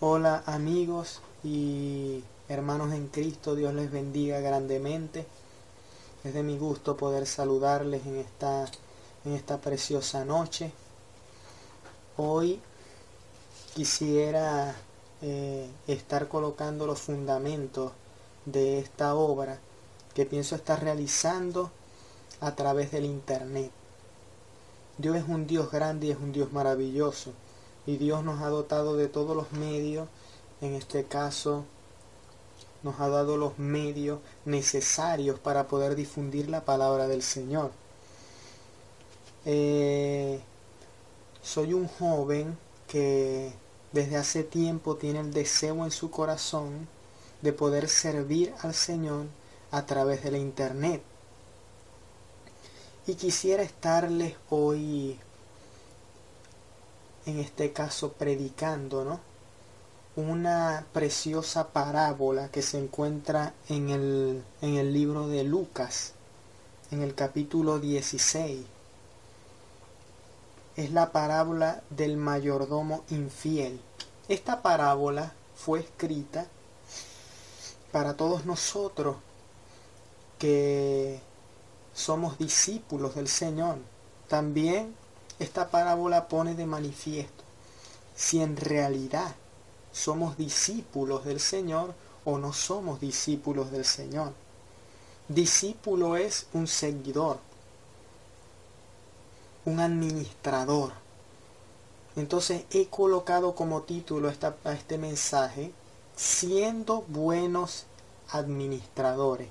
Hola amigos y hermanos en Cristo, Dios les bendiga grandemente. Es de mi gusto poder saludarles en esta preciosa noche. Hoy quisiera estar colocando los fundamentos de esta obra que pienso estar realizando a través del internet. Dios es un Dios grande y es un Dios maravilloso. Y Dios nos ha dotado de todos los medios, en este caso nos ha dado los medios necesarios para poder difundir la palabra del Señor. Soy un joven que desde hace tiempo tiene el deseo en su corazón de poder servir al Señor a través de la internet. Y quisiera estarles hoy, en este caso, predicando, ¿no?, una preciosa parábola que se encuentra en el libro de Lucas, en el capítulo 16. Es la parábola del mayordomo infiel. Esta parábola fue escrita para todos nosotros que somos discípulos del Señor. También esta parábola pone de manifiesto si en realidad somos discípulos del Señor o no somos discípulos del Señor. Discípulo es un seguidor, un administrador. Entonces he colocado como título a este mensaje: siendo buenos administradores.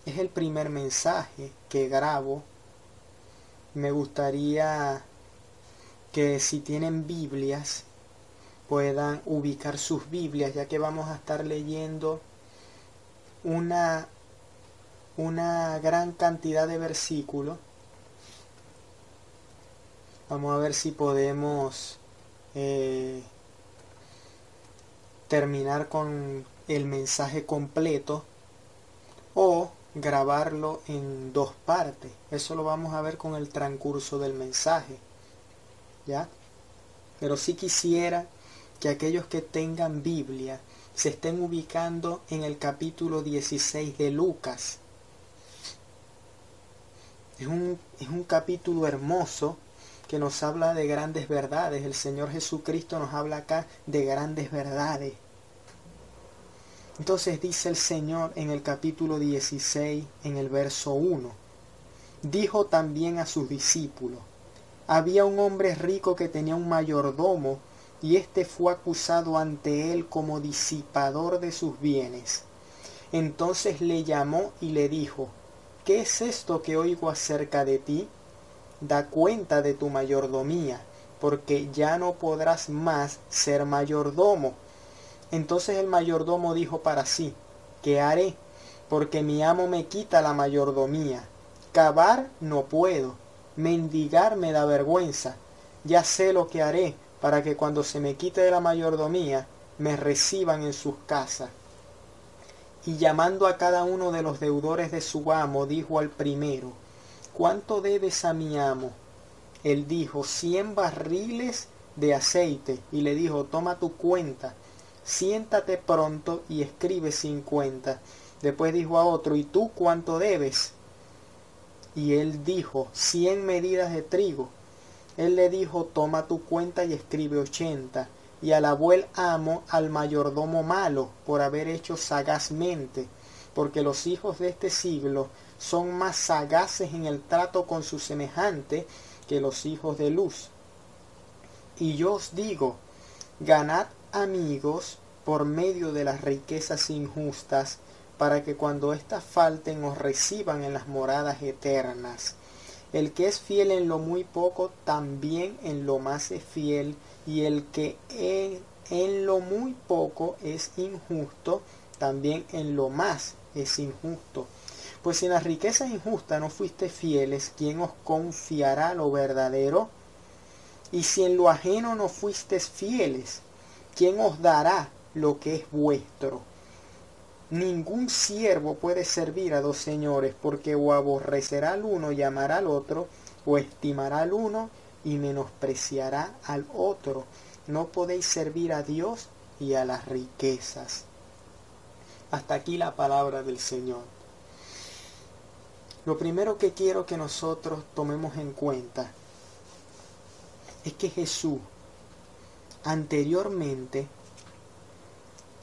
Es el primer mensaje que grabo. Me gustaría que, si tienen Biblias, puedan ubicar sus Biblias, ya que vamos a estar leyendo una gran cantidad de versículos. Vamos a ver si podemos terminar con el mensaje completo o grabarlo en dos partes. Eso lo vamos a ver con el transcurso del mensaje, ¿ya? Pero sí quisiera que aquellos que tengan Biblia se estén ubicando en el capítulo 16 de Lucas. Es un capítulo hermoso que nos habla de grandes verdades. El Señor Jesucristo nos habla acá de grandes verdades. Entonces dice el Señor en el capítulo 16, en el verso 1. Dijo también a sus discípulos: había un hombre rico que tenía un mayordomo, y éste fue acusado ante él como disipador de sus bienes. Entonces le llamó y le dijo: ¿qué es esto que oigo acerca de ti? Da cuenta de tu mayordomía, porque ya no podrás más ser mayordomo. Entonces el mayordomo dijo para sí: ¿qué haré? Porque mi amo me quita la mayordomía. Cavar no puedo, mendigar me da vergüenza. Ya sé lo que haré para que cuando se me quite de la mayordomía me reciban en sus casas. Y llamando a cada uno de los deudores de su amo, dijo al primero: ¿cuánto debes a mi amo? Él dijo: 100 barriles de aceite. Y le dijo: toma tu cuenta, siéntate pronto y escribe 50. Después dijo a otro: ¿y tú cuánto debes? Y él dijo: 100 medidas de trigo. Él le dijo: toma tu cuenta y escribe 80. Y alabó el amo al mayordomo malo por haber hecho sagazmente, porque los hijos de este siglo son más sagaces en el trato con su semejante que los hijos de luz. Y yo os digo, ganad amigos por medio de las riquezas injustas, para que cuando éstas falten os reciban en las moradas eternas. El que es fiel en lo muy poco, también en lo más es fiel, y el que en lo muy poco es injusto, también en lo más es injusto. Pues si en las riquezas injustas no fuiste fieles, ¿quién os confiará lo verdadero? Y si en lo ajeno no fuisteis fieles, ¿quién os dará lo que es vuestro? Ningún siervo puede servir a dos señores, porque o aborrecerá al uno y amará al otro, o estimará al uno y menospreciará al otro. No podéis servir a Dios y a las riquezas. Hasta aquí la palabra del Señor. Lo primero que quiero que nosotros tomemos en cuenta es que Jesús anteriormente,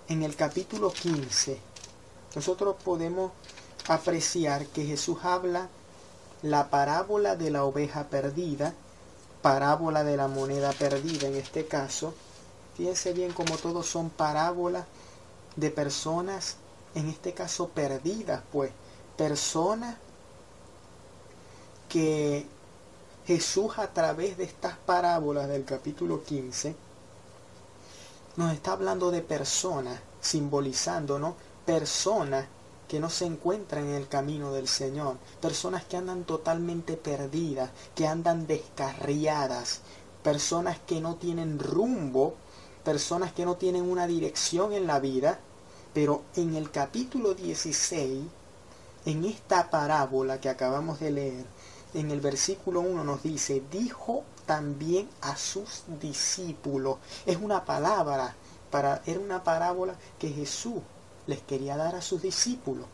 en el capítulo 15, nosotros podemos apreciar que Jesús habla la parábola de la oveja perdida, parábola de la moneda perdida en este caso. Fíjense bien como todos son parábolas de personas, en este caso perdidas, pues, personas que Jesús a través de estas parábolas del capítulo 15 nos está hablando de personas, simbolizando, ¿no? Personas que no se encuentran en el camino del Señor, personas que andan totalmente perdidas, que andan descarriadas, personas que no tienen rumbo, personas que no tienen una dirección en la vida. Pero en el capítulo 16, en esta parábola que acabamos de leer, en el versículo 1 nos dice, dijo también a sus discípulos. Es una palabra, era una parábola que Jesús les quería dar a sus discípulos.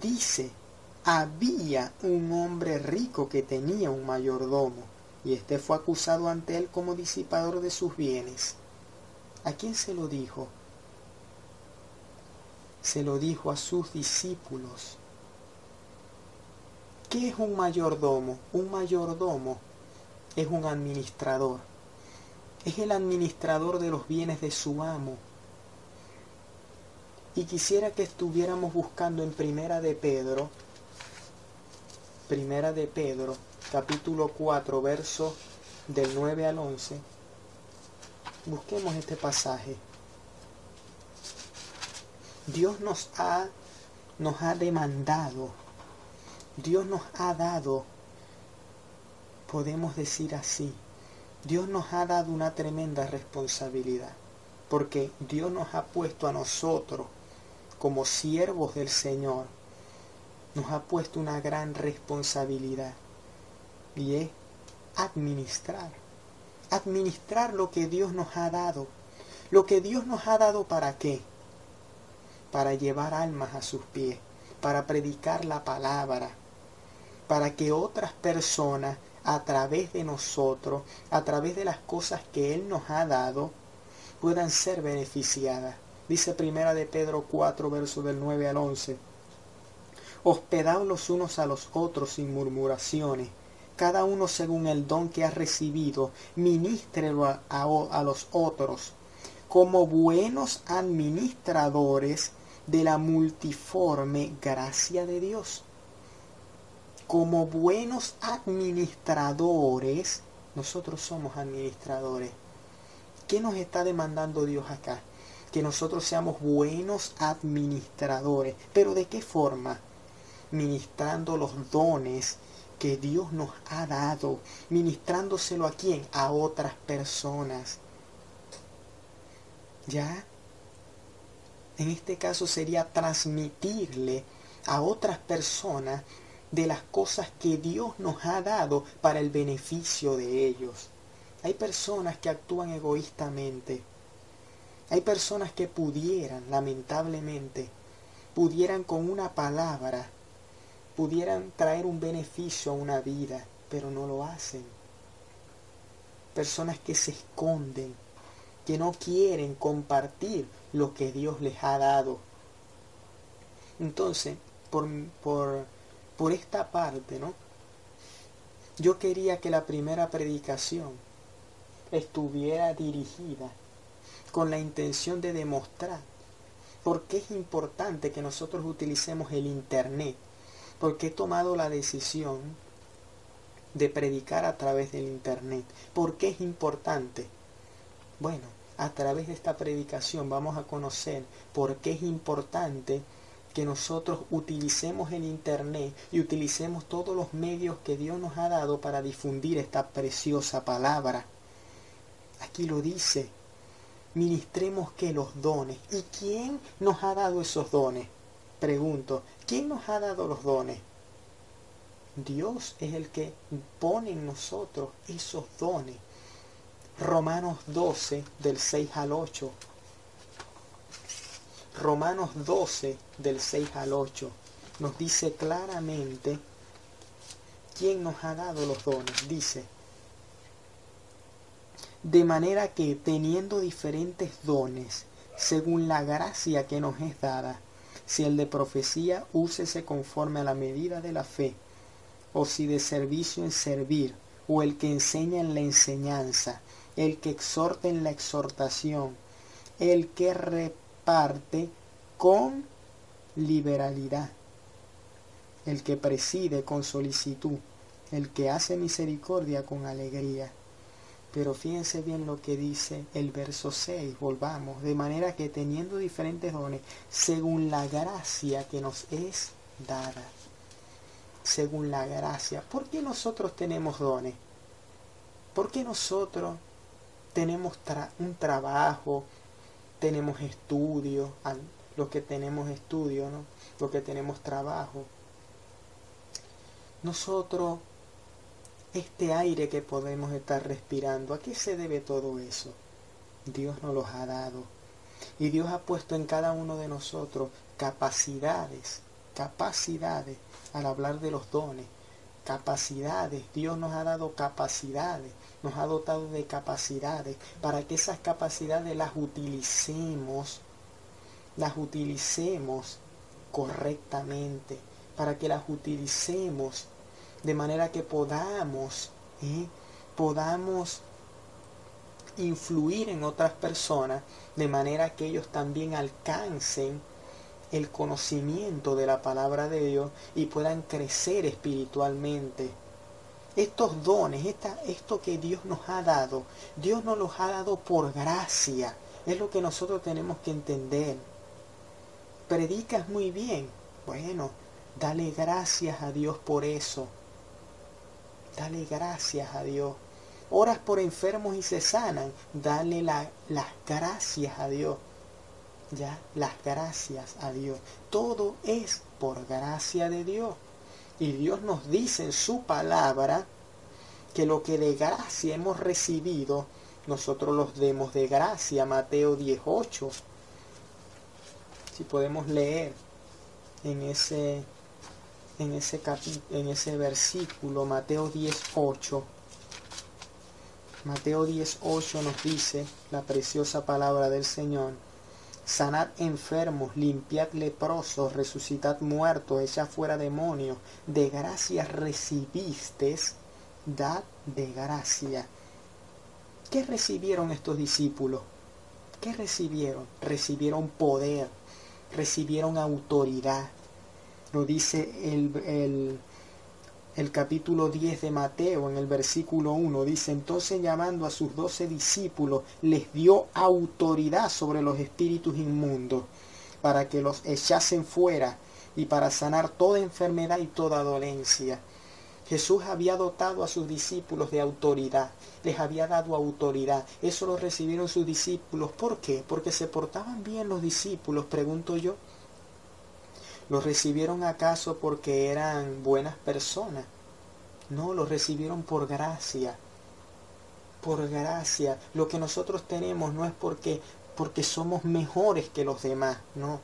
Dice, había un hombre rico que tenía un mayordomo, y éste fue acusado ante él como disipador de sus bienes. ¿A quién se lo dijo? Se lo dijo a sus discípulos. ¿Qué es un mayordomo? Un mayordomo es un administrador. Es el administrador de los bienes de su amo. Y quisiera que estuviéramos buscando en Primera de Pedro, capítulo 4, versos del 9 al 11. Busquemos este pasaje. Dios nos ha demandado, Dios nos ha dado, podemos decir así, Dios nos ha dado una tremenda responsabilidad, porque Dios nos ha puesto a nosotros como siervos del Señor, nos ha puesto una gran responsabilidad, y es administrar lo que Dios nos ha dado. Lo que Dios nos ha dado, ¿para qué? Para llevar almas a sus pies, para predicar la palabra, para que otras personas, a través de nosotros, a través de las cosas que Él nos ha dado, puedan ser beneficiadas. Dice Primera de Pedro 4, versos del 9 al 11. Hospedaos los unos a los otros sin murmuraciones, cada uno según el don que ha recibido, ministrelo a los otros, como buenos administradores de la multiforme gracia de Dios. Como buenos administradores, nosotros somos administradores. ¿Qué nos está demandando Dios acá? Que nosotros seamos buenos administradores. ¿Pero de qué forma? Ministrando los dones que Dios nos ha dado. Ministrándoselo ¿a quién? A otras personas. ¿Ya? En este caso sería transmitirle a otras personas de las cosas que Dios nos ha dado para el beneficio de ellos. Hay personas que actúan egoístamente. Hay personas que lamentablemente, pudieran con una palabra, pudieran traer un beneficio a una vida, pero no lo hacen. Personas que se esconden, que no quieren compartir lo que Dios les ha dado. Entonces, por esta parte, ¿no? Yo quería que la primera predicación estuviera dirigida con la intención de demostrar por qué es importante que nosotros utilicemos el Internet, porque he tomado la decisión de predicar a través del Internet. ¿Por qué es importante? Bueno, a través de esta predicación vamos a conocer por qué es importante que nosotros utilicemos el Internet y utilicemos todos los medios que Dios nos ha dado para difundir esta preciosa palabra. Aquí lo dice, ministremos que los dones. ¿Y quién nos ha dado esos dones? Pregunto, ¿quién nos ha dado los dones? Dios es el que pone en nosotros esos dones. Romanos 12, del 6 al 8. Romanos 12, del 6 al 8, nos dice claramente quién nos ha dado los dones. Dice, de manera que teniendo diferentes dones, según la gracia que nos es dada, si el de profecía, úsese conforme a la medida de la fe, o si de servicio en servir, o el que enseña en la enseñanza, el que exhorta en la exhortación, el que reparte con liberalidad, el que preside con solicitud, el que hace misericordia con alegría. Pero fíjense bien lo que dice el verso 6, volvamos, de manera que teniendo diferentes dones, según la gracia que nos es dada. Según la gracia. ¿Por qué nosotros tenemos dones? ¿Por qué nosotros tenemos un trabajo, tenemos estudio, los que tenemos estudio, ¿no? Los que tenemos trabajo? Nosotros, este aire que podemos estar respirando, ¿a qué se debe todo eso? Dios nos los ha dado. Y Dios ha puesto en cada uno de nosotros capacidades, al hablar de los dones, capacidades. Dios nos ha dado capacidades, nos ha dotado de capacidades para que esas capacidades las utilicemos correctamente, para que las utilicemos de manera que podamos influir en otras personas, de manera que ellos también alcancen el conocimiento de la palabra de Dios y puedan crecer espiritualmente. Estos dones, esto que Dios nos ha dado, Dios nos los ha dado por gracia. Es lo que nosotros tenemos que entender. Predicas muy bien. Bueno, dale gracias a Dios por eso. Dale gracias a Dios. Oras por enfermos y se sanan. Dale las gracias a Dios. Ya, las gracias a Dios. Todo es por gracia de Dios. Y Dios nos dice en su palabra que lo que de gracia hemos recibido, nosotros los demos de gracia. Mateo 18. Si podemos leer en ese versículo, Mateo 18. Mateo 18 nos dice la preciosa palabra del Señor. Sanad enfermos, limpiad leprosos, resucitad muertos, echad fuera demonios. De gracia recibisteis, dad de gracia. ¿Qué recibieron estos discípulos? ¿Qué recibieron? Recibieron poder, recibieron autoridad. Lo dice el capítulo 10 de Mateo, en el versículo 1, dice, entonces llamando a sus 12 discípulos, les dio autoridad sobre los espíritus inmundos, para que los echasen fuera, y para sanar toda enfermedad y toda dolencia. Jesús había dotado a sus discípulos de autoridad, les había dado autoridad. Eso lo recibieron sus discípulos. ¿Por qué? Porque se portaban bien los discípulos, pregunto yo. ¿Los recibieron acaso porque eran buenas personas? No, los recibieron por gracia. Por gracia. Lo que nosotros tenemos no es porque somos mejores que los demás, no.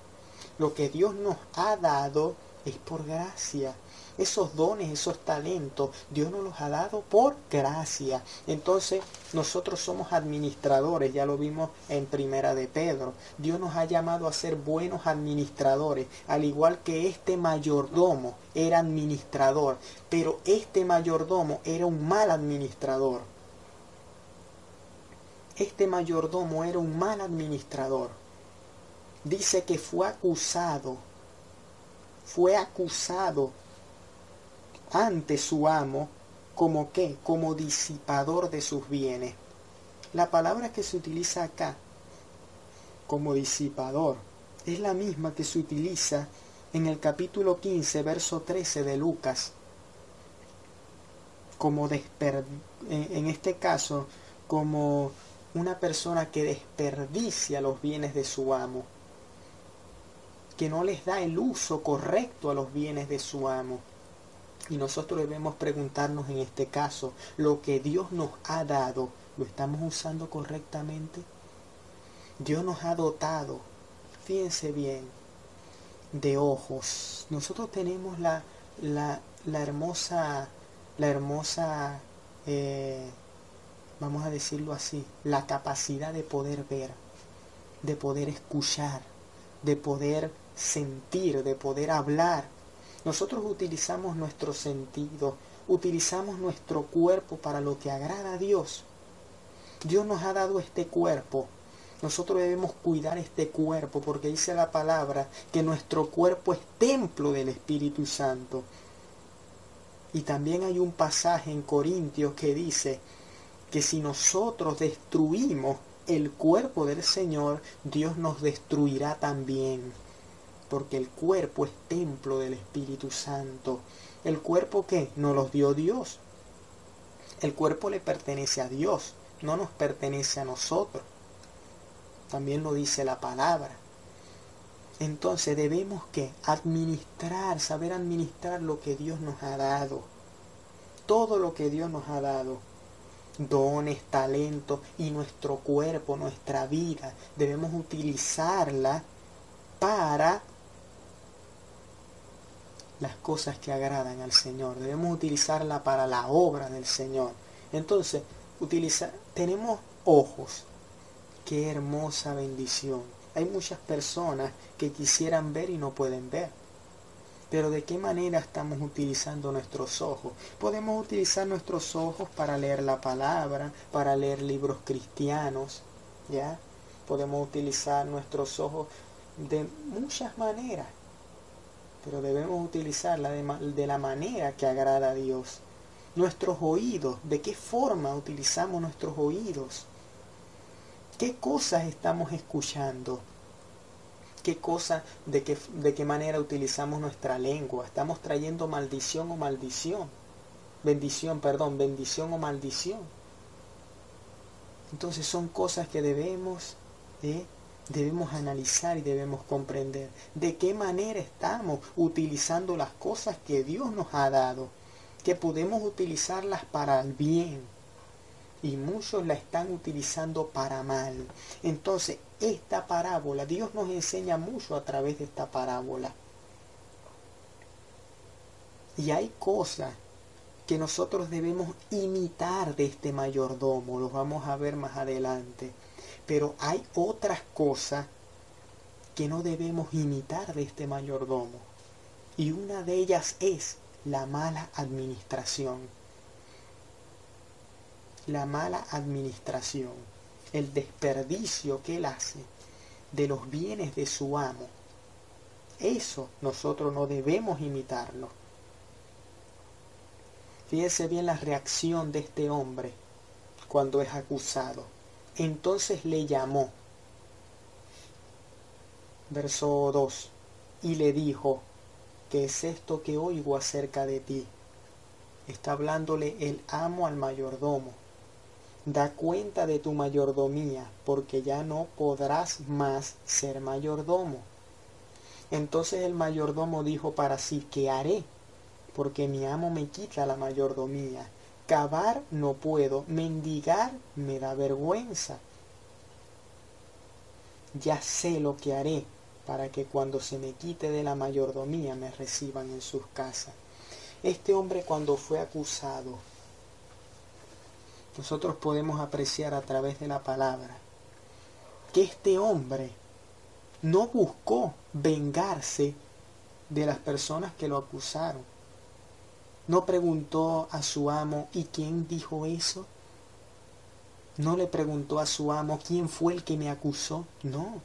Lo que Dios nos ha dado es por gracia. Esos dones, esos talentos, Dios nos los ha dado por gracia. Entonces, nosotros somos administradores, ya lo vimos en Primera de Pedro. Dios nos ha llamado a ser buenos administradores, al igual que este mayordomo era administrador, pero este mayordomo era un mal administrador. Este mayordomo era un mal administrador. Dice que fue acusado ante su amo, ¿como qué? Como disipador de sus bienes. La palabra que se utiliza acá, como disipador, es la misma que se utiliza en el capítulo 15, verso 13 de Lucas. En este caso, como una persona que desperdicia los bienes de su amo, que no les da el uso correcto a los bienes de su amo. Y nosotros debemos preguntarnos en este caso, ¿lo que Dios nos ha dado, lo estamos usando correctamente? Dios nos ha dotado, fíjense bien, de ojos. Nosotros tenemos la hermosa, vamos a decirlo así, la capacidad de poder ver, de poder escuchar, de poder sentir, de poder hablar. Nosotros utilizamos nuestros sentidos, utilizamos nuestro cuerpo para lo que agrada a Dios. Dios nos ha dado este cuerpo. Nosotros debemos cuidar este cuerpo porque dice la palabra que nuestro cuerpo es templo del Espíritu Santo. Y también hay un pasaje en Corintios que dice que si nosotros destruimos el cuerpo del Señor, Dios nos destruirá también. Porque el cuerpo es templo del Espíritu Santo. ¿El cuerpo qué? Nos lo dio Dios. El cuerpo le pertenece a Dios, no nos pertenece a nosotros. También lo dice la palabra. Entonces debemos ¿qué? Saber administrar lo que Dios nos ha dado. Todo lo que Dios nos ha dado. Dones, talentos y nuestro cuerpo, nuestra vida. Debemos utilizarla para las cosas que agradan al Señor. Debemos utilizarla para la obra del Señor. Entonces, tenemos ojos. Qué hermosa bendición. Hay muchas personas que quisieran ver y no pueden ver. Pero ¿de qué manera estamos utilizando nuestros ojos? Podemos utilizar nuestros ojos para leer la palabra, para leer libros cristianos, ¿ya? Podemos utilizar nuestros ojos de muchas maneras, pero debemos utilizarla de la manera que agrada a Dios. Nuestros oídos, ¿de qué forma utilizamos nuestros oídos? ¿Qué cosas estamos escuchando? ¿De qué manera utilizamos nuestra lengua? ¿Estamos trayendo bendición o maldición? Entonces son cosas que debemos analizar y debemos comprender. ¿De qué manera estamos utilizando las cosas que Dios nos ha dado? Que podemos utilizarlas para el bien. Y muchos la están utilizando para mal. Entonces, esta parábola, Dios nos enseña mucho a través de esta parábola. Y hay cosas que nosotros debemos imitar de este mayordomo. Los vamos a ver más adelante. Pero hay otras cosas que no debemos imitar de este mayordomo. Y una de ellas es la mala administración. La mala administración, el desperdicio que él hace de los bienes de su amo. Eso nosotros no debemos imitarlo. Fíjense bien la reacción de este hombre cuando es acusado. Entonces le llamó. Verso 2. Y le dijo, ¿qué es esto que oigo acerca de ti? Está hablándole el amo al mayordomo. Da cuenta de tu mayordomía, porque ya no podrás más ser mayordomo. Entonces el mayordomo dijo para sí, ¿qué haré? Porque mi amo me quita la mayordomía. Cavar no puedo, mendigar me da vergüenza. Ya sé lo que haré para que cuando se me quite de la mayordomía me reciban en sus casas. Este hombre cuando fue acusado, nosotros podemos apreciar a través de la palabra que este hombre no buscó vengarse de las personas que lo acusaron. No preguntó a su amo, ¿y quién dijo eso? No le preguntó a su amo, ¿quién fue el que me acusó? No.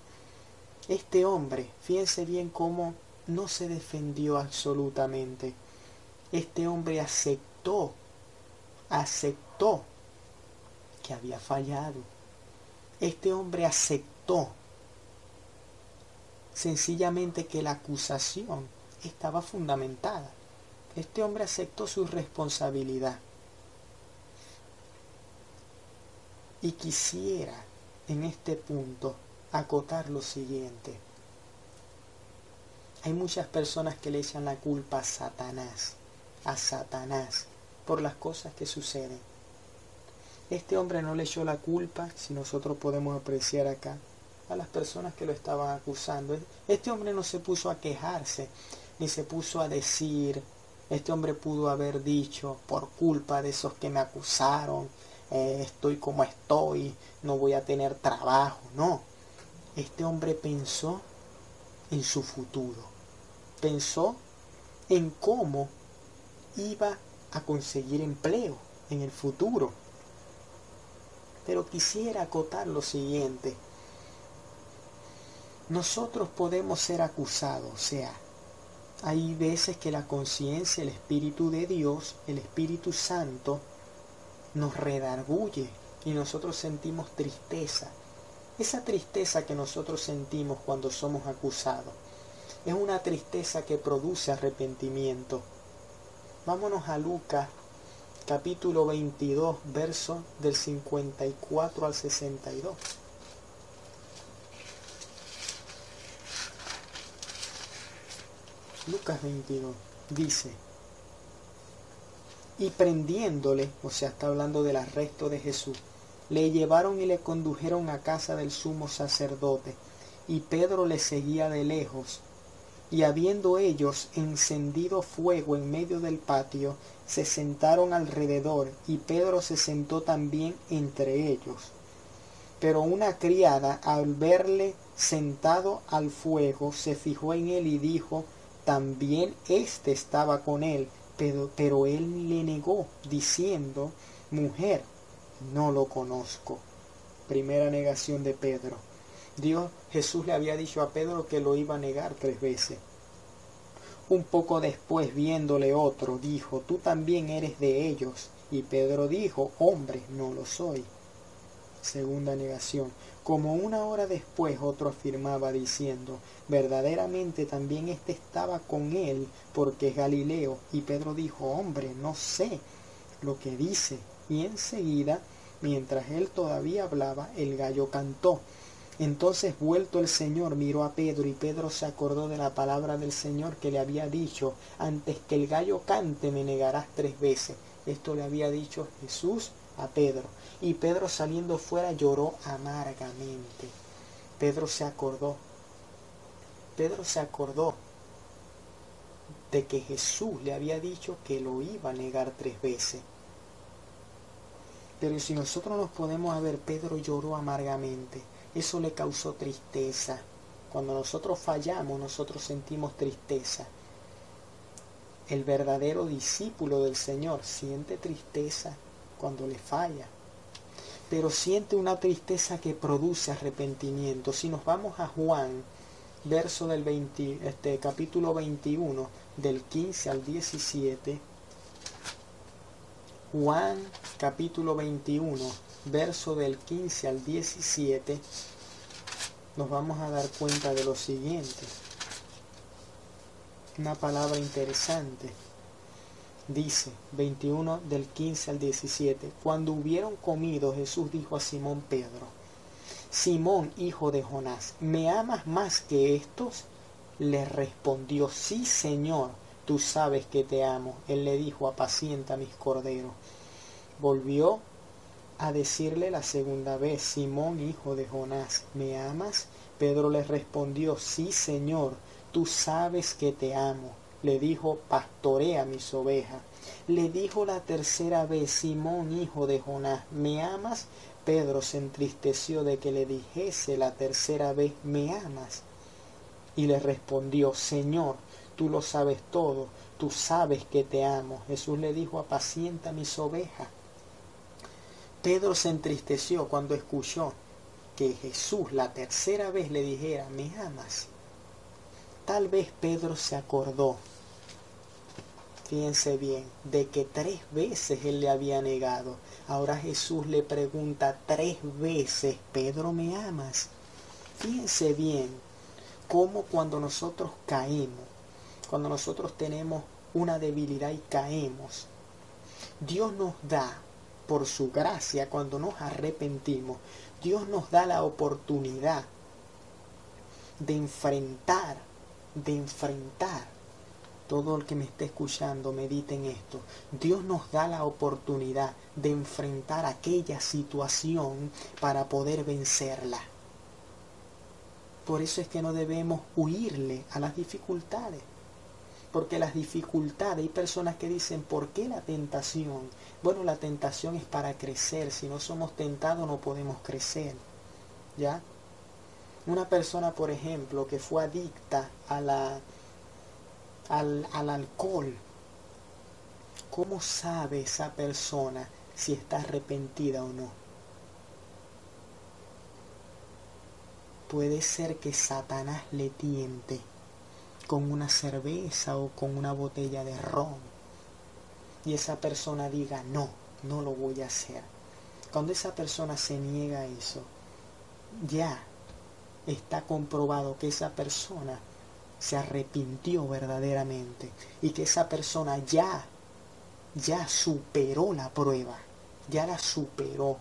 Este hombre, fíjense bien cómo no se defendió absolutamente. Este hombre aceptó que había fallado. Este hombre aceptó sencillamente que la acusación estaba fundamentada. Este hombre aceptó su responsabilidad. Y quisiera en este punto acotar lo siguiente. Hay muchas personas que le echan la culpa a Satanás. a Satanás por las cosas que suceden. Este hombre no le echó la culpa, si nosotros podemos apreciar acá, a las personas que lo estaban acusando. Este hombre no se puso a quejarse, ni se puso a decir, este hombre pudo haber dicho, por culpa de esos que me acusaron, estoy como estoy, no voy a tener trabajo. No, este hombre pensó en su futuro, pensó en cómo iba a conseguir empleo en el futuro. Pero quisiera acotar lo siguiente: nosotros podemos ser acusados, o sea, hay veces que la conciencia, el Espíritu de Dios, el Espíritu Santo, nos redarguye y nosotros sentimos tristeza. Esa tristeza que nosotros sentimos cuando somos acusados es una tristeza que produce arrepentimiento. Vámonos a Lucas capítulo 22, verso del 54 al 62. Lucas 22 dice: y prendiéndole, o sea, está hablando del arresto de Jesús, le llevaron y le condujeron a casa del sumo sacerdote, y Pedro le seguía de lejos. Y habiendo ellos encendido fuego en medio del patio, se sentaron alrededor, y Pedro se sentó también entre ellos. Pero una criada, al verle sentado al fuego, se fijó en él y dijo: también éste estaba con él. Pero él le negó, diciendo: mujer, no lo conozco. Primera negación de Pedro. Jesús le había dicho a Pedro que lo iba a negar 3 veces. Un poco después, viéndole otro, dijo: tú también eres de ellos. Y Pedro dijo: hombre, no lo soy. Segunda negación. Como 1 hora después, otro afirmaba diciendo: verdaderamente también éste estaba con él, porque es Galileo. Y Pedro dijo: hombre, no sé lo que dice. Y enseguida, mientras él todavía hablaba, el gallo cantó. Entonces, vuelto el Señor, miró a Pedro, y Pedro se acordó de la palabra del Señor que le había dicho: antes que el gallo cante me negarás 3 veces. Esto le había dicho Jesús a Pedro. Y Pedro, saliendo fuera, lloró amargamente. Pedro se acordó de que Jesús le había dicho que lo iba a negar 3 veces. Pero si nosotros nos podemos ver, Pedro lloró amargamente. Eso le causó tristeza. Cuando nosotros fallamos, nosotros sentimos tristeza. El verdadero discípulo del Señor siente tristeza cuando le falla, pero siente una tristeza que produce arrepentimiento. Si nos vamos a Juan, verso del capítulo 21, del 15 al 17, Juan capítulo 21, verso del 15 al 17, nos vamos a dar cuenta de lo siguiente. Una palabra interesante. Dice 21 del 15 al 17: cuando hubieron comido, Jesús dijo a Simón Pedro: Simón, hijo de Jonás, ¿me amas más que estos? Le respondió: sí, Señor, tú sabes que te amo. Él le dijo: apacienta mis corderos. Volvió a decirle la segunda vez: Simón, hijo de Jonás, ¿me amas? Pedro le respondió: sí, Señor, tú sabes que te amo. Le dijo: pastorea mis ovejas. Le dijo la tercera vez: Simón, hijo de Jonás, ¿me amas? Pedro se entristeció de que le dijese la tercera vez: ¿me amas? Y le respondió: Señor, tú lo sabes todo, tú sabes que te amo. Jesús le dijo: apacienta mis ovejas. Pedro se entristeció cuando escuchó que Jesús la tercera vez le dijera: ¿me amas? Tal vez Pedro se acordó, fíjense bien, de que 3 veces él le había negado. Ahora Jesús le pregunta 3 veces: Pedro, ¿me amas? Fíjense bien cómo cuando nosotros caemos, cuando nosotros tenemos una debilidad y caemos, Dios nos da, por su gracia, cuando nos arrepentimos, Dios nos da la oportunidad de enfrentar todo el que me esté escuchando, medite en esto. Dios nos da la oportunidad de enfrentar aquella situación para poder vencerla. Por eso es que no debemos huirle a las dificultades. Porque las dificultades, hay personas que dicen, ¿por qué la tentación? Bueno, la tentación es para crecer. Si no somos tentados no podemos crecer. ¿Ya? Una persona, por ejemplo, que fue adicta al alcohol, ¿cómo sabe esa persona si está arrepentida o no? Puede ser que Satanás le tiente con una cerveza o con una botella de ron y esa persona diga, no, no lo voy a hacer. Cuando esa persona se niega a eso, ya está comprobado que esa persona se arrepintió verdaderamente y que esa persona ya superó la prueba, ya la superó.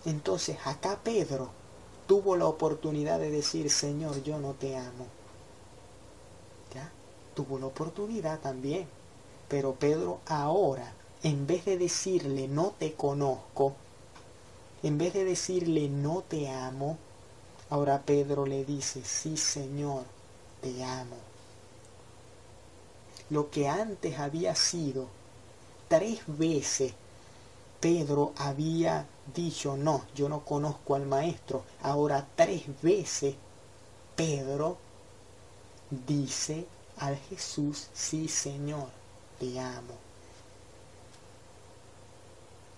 Entonces acá Pedro tuvo la oportunidad de decir, Señor, yo no te amo. ¿Ya? Tuvo la oportunidad también. Pero Pedro ahora, en vez de decirle no te conozco, en vez de decirle no te amo, ahora Pedro le dice, sí Señor, te amo. Lo que antes había sido 3 veces Pedro había dicho, no, yo no conozco al maestro. Ahora 3 veces Pedro dice al Jesús, sí Señor, te amo.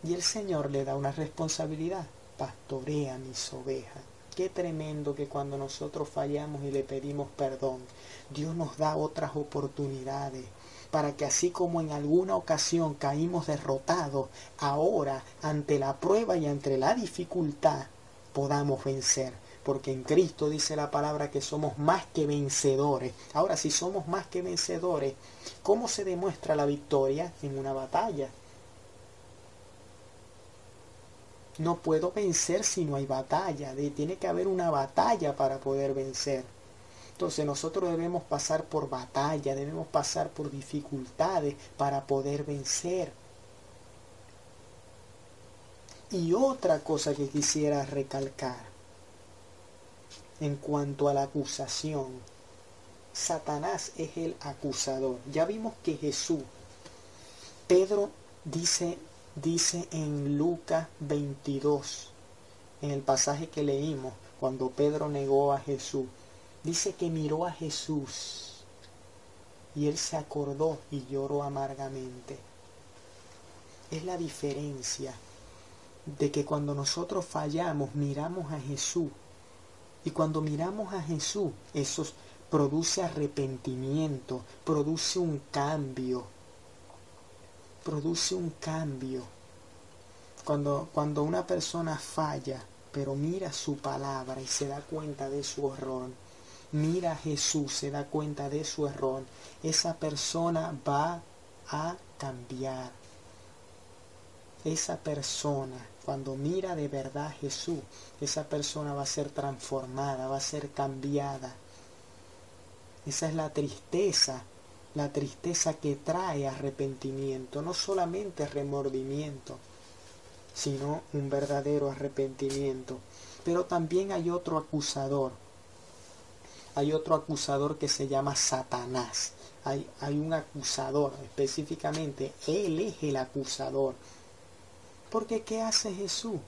Y el Señor le da una responsabilidad, pastorea mis ovejas. Qué tremendo que cuando nosotros fallamos y le pedimos perdón, Dios nos da otras oportunidades para que así como en alguna ocasión caímos derrotados, ahora ante la prueba y ante la dificultad podamos vencer. Porque en Cristo dice la palabra que somos más que vencedores. Ahora, si somos más que vencedores, ¿cómo se demuestra la victoria? En una batalla. No puedo vencer si no hay batalla. Tiene que haber una batalla para poder vencer. Entonces nosotros debemos pasar por batalla, debemos pasar por dificultades para poder vencer. Y otra cosa que quisiera recalcar en cuanto a la acusación. Satanás es el acusador. Ya vimos que Jesús, Pedro dice en Lucas 22, en el pasaje que leímos, cuando Pedro negó a Jesús, dice que miró a Jesús y él se acordó y lloró amargamente. Es la diferencia de que cuando nosotros fallamos, miramos a Jesús. Y cuando miramos a Jesús, eso produce arrepentimiento, produce un cambio. Produce un cambio. Cuando una persona falla, pero mira su palabra y se da cuenta de su error, mira a Jesús, se da cuenta de su error, esa persona va a cambiar. Esa persona, cuando mira de verdad a Jesús, esa persona va a ser transformada, va a ser cambiada. Esa es la tristeza que trae arrepentimiento, no solamente remordimiento, sino un verdadero arrepentimiento. Pero también hay otro acusador que se llama Satanás. Hay un acusador, específicamente, él es el acusador. Porque ¿qué hace Jesús?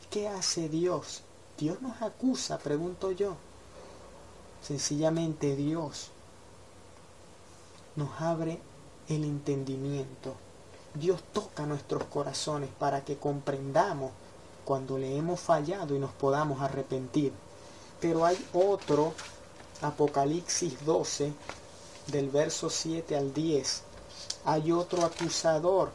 ¿Qué hace Dios? Dios nos acusa, pregunto yo. Sencillamente Dios nos abre el entendimiento. Dios toca nuestros corazones para que comprendamos cuando le hemos fallado y nos podamos arrepentir. Pero hay otro, Apocalipsis 12, del verso 7 al 10. Hay otro acusador.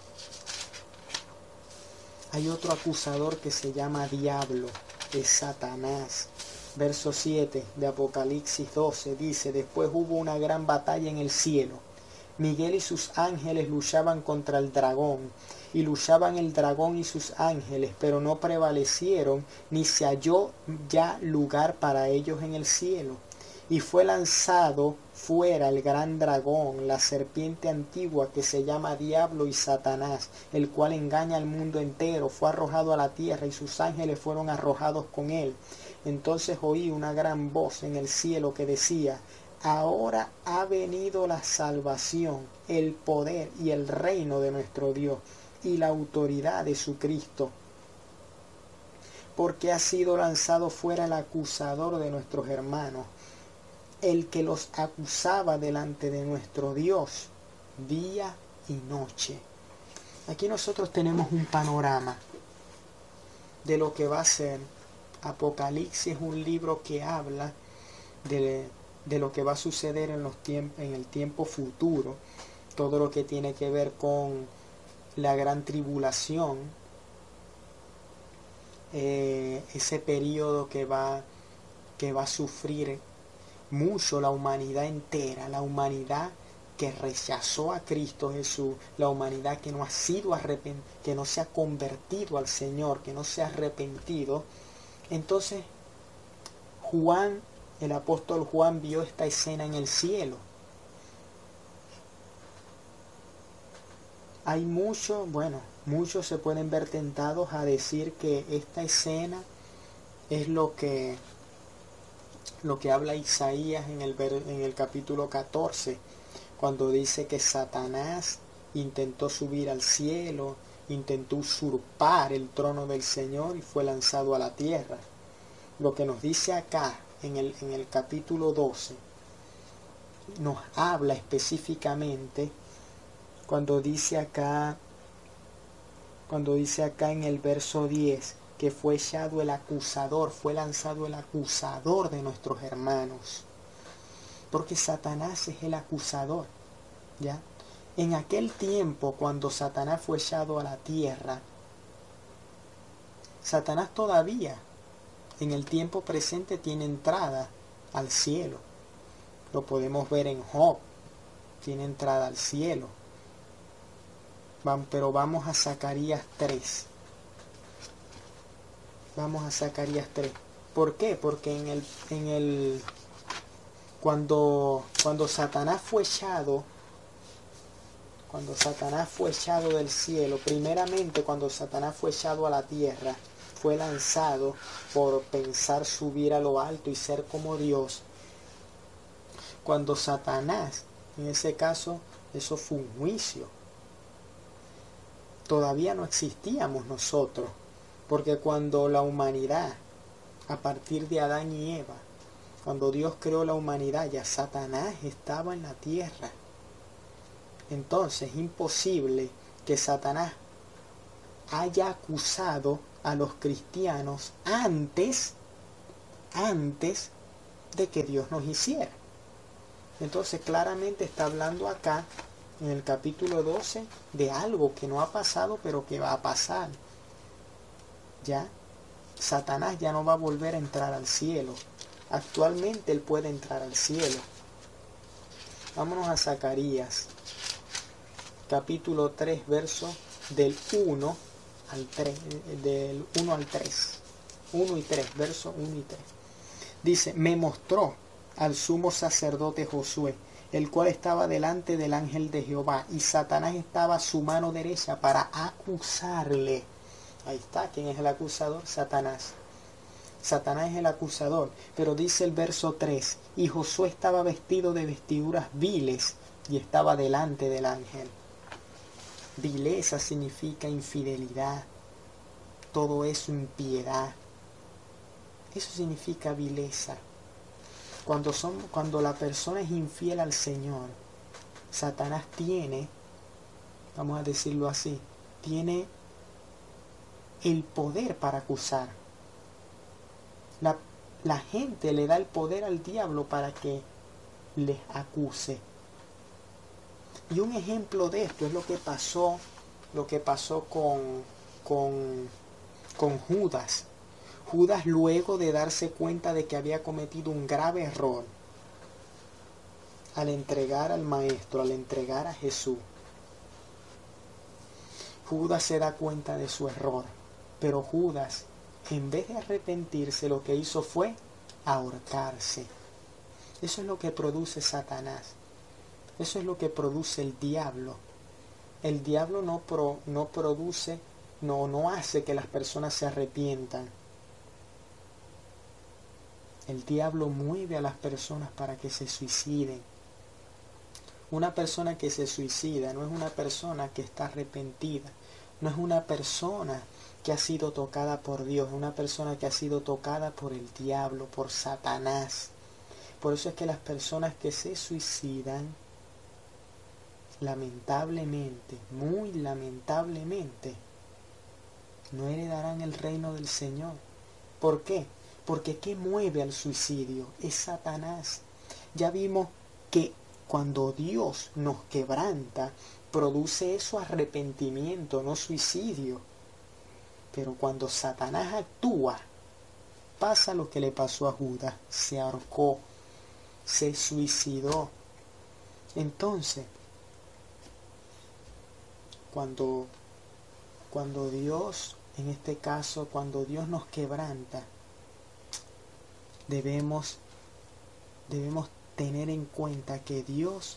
Hay otro acusador que se llama Diablo, es Satanás. Verso 7 de Apocalipsis 12 dice, después hubo una gran batalla en el cielo. Miguel y sus ángeles luchaban contra el dragón, y luchaban el dragón y sus ángeles, pero no prevalecieron, ni se halló ya lugar para ellos en el cielo. Y fue lanzado fuera el gran dragón, la serpiente antigua que se llama Diablo y Satanás, el cual engaña al mundo entero. Fue arrojado a la tierra y sus ángeles fueron arrojados con él. Entonces oí una gran voz en el cielo que decía: ahora ha venido la salvación, el poder y el reino de nuestro Dios y la autoridad de su Cristo, porque ha sido lanzado fuera el acusador de nuestros hermanos, el que los acusaba delante de nuestro Dios día y noche. Aquí nosotros tenemos un panorama de lo que va a ser. Apocalipsis es un libro que habla de lo que va a suceder en el tiempo futuro, todo lo que tiene que ver con la gran tribulación, ese periodo que va a sufrir mucho la humanidad entera, la humanidad que rechazó a Cristo Jesús, la humanidad que no ha sido que no se ha convertido al Señor, que no se ha arrepentido. Entonces Juan, el apóstol Juan, vio esta escena en el cielo. Hay muchos se pueden ver tentados a decir que esta escena es lo que habla Isaías en el capítulo 14, cuando dice que Satanás intentó subir al cielo, intentó usurpar el trono del Señor y fue lanzado a la tierra. Lo que nos dice acá en el capítulo 12 nos habla específicamente cuando dice acá en el verso 10 que fue echado el acusador, fue lanzado el acusador de nuestros hermanos, porque Satanás es el acusador, ¿ya? En aquel tiempo, cuando Satanás fue echado a la tierra, Satanás todavía en el tiempo presente tiene entrada al cielo. Lo podemos ver en Job, tiene entrada al cielo. Pero vamos a Zacarías 3. Vamos a Zacarías 3. ¿Por qué? Porque cuando Satanás fue echado, del cielo, primeramente cuando Satanás fue echado a la tierra, fue lanzado por pensar subir a lo alto y ser como Dios. Cuando Satanás, en ese caso, eso fue un juicio. Todavía no existíamos nosotros, porque cuando la humanidad, a partir de Adán y Eva, cuando Dios creó la humanidad, ya Satanás estaba en la tierra. Entonces es imposible que Satanás haya acusado a los cristianos antes de que Dios nos hiciera. Entonces claramente está hablando acá en el capítulo 12 de algo que no ha pasado pero que va a pasar. Ya Satanás ya no va a volver a entrar al cielo. Actualmente él puede entrar al cielo. Vámonos a Zacarías capítulo 3, verso del 1 al 3, del 1 al 3. 1 y 3, verso 1 y 3. Dice: me mostró al sumo sacerdote Josué, el cual estaba delante del ángel de Jehová, y Satanás estaba a su mano derecha para acusarle. Ahí está, ¿quién es el acusador? Satanás. Satanás es el acusador. Pero dice el verso 3, y Josué estaba vestido de vestiduras viles y estaba delante del ángel. Vileza significa infidelidad, todo eso, impiedad. Eso significa vileza. Cuando la persona es infiel al Señor, Satanás tiene, vamos a decirlo así, tiene el poder para acusar. La gente le da el poder al diablo para que les acuse. Y un ejemplo de esto es lo que pasó con Judas. Judas, luego de darse cuenta de que había cometido un grave error al entregar al Maestro, al entregar a Jesús, Judas se da cuenta de su error. Pero Judas, en vez de arrepentirse, lo que hizo fue ahorcarse. Eso es lo que produce Satanás. Eso es lo que produce el diablo. El diablo no produce, no hace que las personas se arrepientan. El diablo mueve a las personas para que se suiciden. Una persona que se suicida no es una persona que está arrepentida. No es una persona que ha sido tocada por Dios. Es una persona que ha sido tocada por el diablo, por Satanás. Por eso es que las personas que se suicidan, lamentablemente, muy lamentablemente, no heredarán el reino del Señor. ¿Por qué? Porque ¿qué mueve al suicidio? Es Satanás. Ya vimos que cuando Dios nos quebranta, produce eso arrepentimiento, no suicidio. Pero cuando Satanás actúa, pasa lo que le pasó a Judas. Se ahorcó, se suicidó. Entonces, cuando Dios, en este caso, cuando Dios nos quebranta, debemos tener en cuenta que Dios,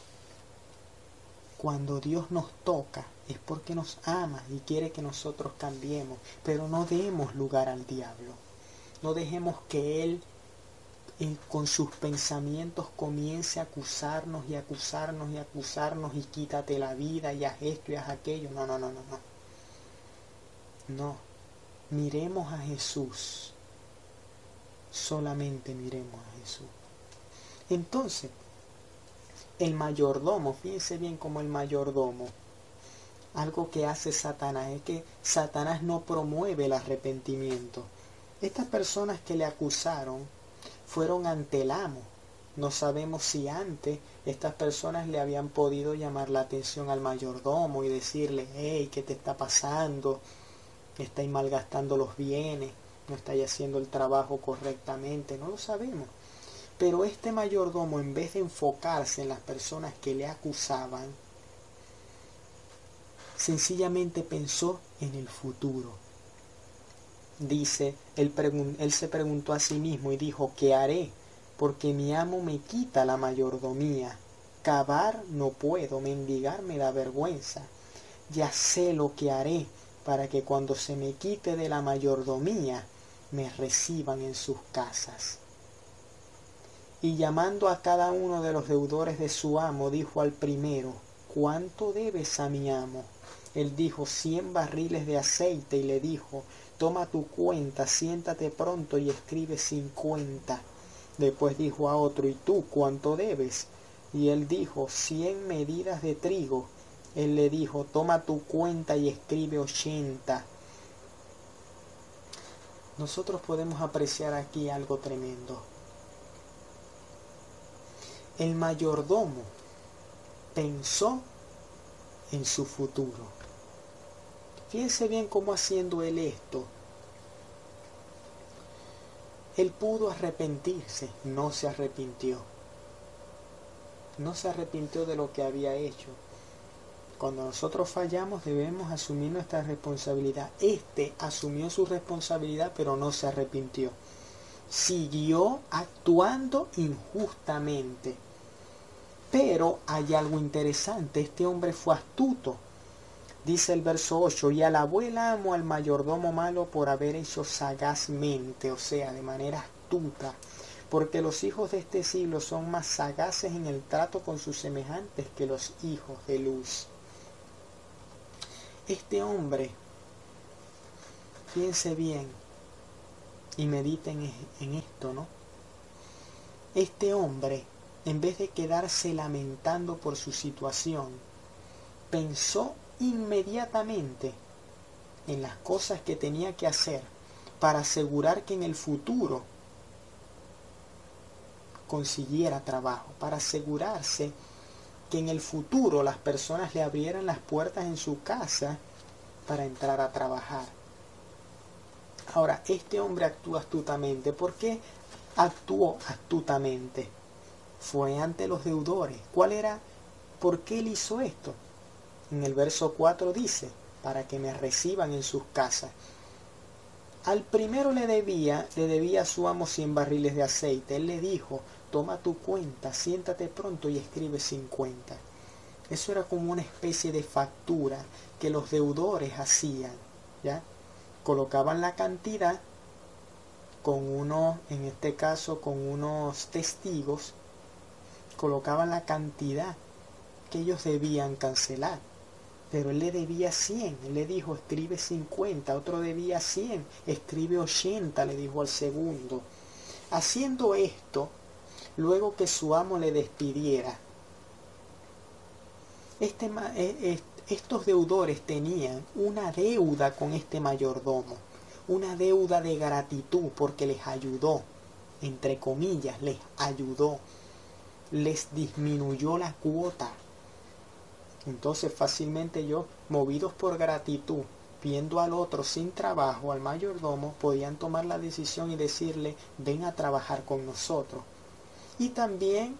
cuando Dios nos toca, es porque nos ama y quiere que nosotros cambiemos. Pero no demos lugar al diablo. No dejemos que Él, con sus pensamientos, comience a acusarnos y acusarnos y acusarnos y quítate la vida y haz esto y haz aquello. No. No. Miremos a Jesús. Solamente miremos a Jesús. Entonces, el mayordomo, fíjense bien como el mayordomo, algo que hace Satanás es que Satanás no promueve el arrepentimiento. Estas personas que le acusaron fueron ante el amo. No sabemos si antes estas personas le habían podido llamar la atención al mayordomo y decirle, hey, ¿qué te está pasando? Estáis malgastando los bienes, no estáis haciendo el trabajo correctamente, no lo sabemos. Pero este mayordomo, en vez de enfocarse en las personas que le acusaban, sencillamente pensó en el futuro. Dice, él se preguntó a sí mismo y dijo, ¿qué haré? Porque mi amo me quita la mayordomía. Cavar no puedo, mendigar me da vergüenza. Ya sé lo que haré para que cuando se me quite de la mayordomía, me reciban en sus casas. Y llamando a cada uno de los deudores de su amo, dijo al primero, ¿cuánto debes a mi amo? Él dijo, 100 barriles de aceite, y le dijo, toma tu cuenta, siéntate pronto y escribe 50. Después dijo a otro, ¿y tú cuánto debes? Y él dijo, 100 medidas de trigo. Él le dijo, toma tu cuenta y escribe 80. Nosotros podemos apreciar aquí algo tremendo. El mayordomo pensó en su futuro. Fíjense bien cómo haciendo él esto, él pudo arrepentirse, no se arrepintió. No se arrepintió de lo que había hecho. Cuando nosotros fallamos debemos asumir nuestra responsabilidad. Este asumió su responsabilidad, pero no se arrepintió. Siguió actuando injustamente. Pero hay algo interesante, este hombre fue astuto. Dice el verso 8, y alabó el amo al mayordomo malo por haber hecho sagazmente, o sea, de manera astuta, porque los hijos de este siglo son más sagaces en el trato con sus semejantes que los hijos de luz. Este hombre, fíjense bien y mediten en esto, ¿no? Este hombre, en vez de quedarse lamentando por su situación, pensó inmediatamente en las cosas que tenía que hacer para asegurar que en el futuro consiguiera trabajo, para asegurarse que en el futuro las personas le abrieran las puertas en su casa para entrar a trabajar. Ahora, este hombre actúa astutamente. ¿Por qué actuó astutamente? Fue ante los deudores. ¿Cuál era? ¿Por qué él hizo esto? En el verso 4 dice, para que me reciban en sus casas. Al primero le debía a su amo 100 barriles de aceite. Él le dijo, toma tu cuenta, siéntate pronto y escribe 50. Eso era como una especie de factura que los deudores hacían, ¿ya? Colocaban la cantidad con unos, en este caso con unos testigos, colocaban la cantidad que ellos debían cancelar. Pero él le debía 100, él le dijo, escribe 50, otro debía 100, escribe 80, le dijo al segundo. Haciendo esto, luego que su amo le despidiera, estos deudores tenían una deuda con este mayordomo, una deuda de gratitud porque les ayudó, entre comillas, les ayudó, les disminuyó la cuota. Entonces fácilmente ellos, movidos por gratitud, viendo al otro sin trabajo, al mayordomo, podían tomar la decisión y decirle, ven a trabajar con nosotros. Y también,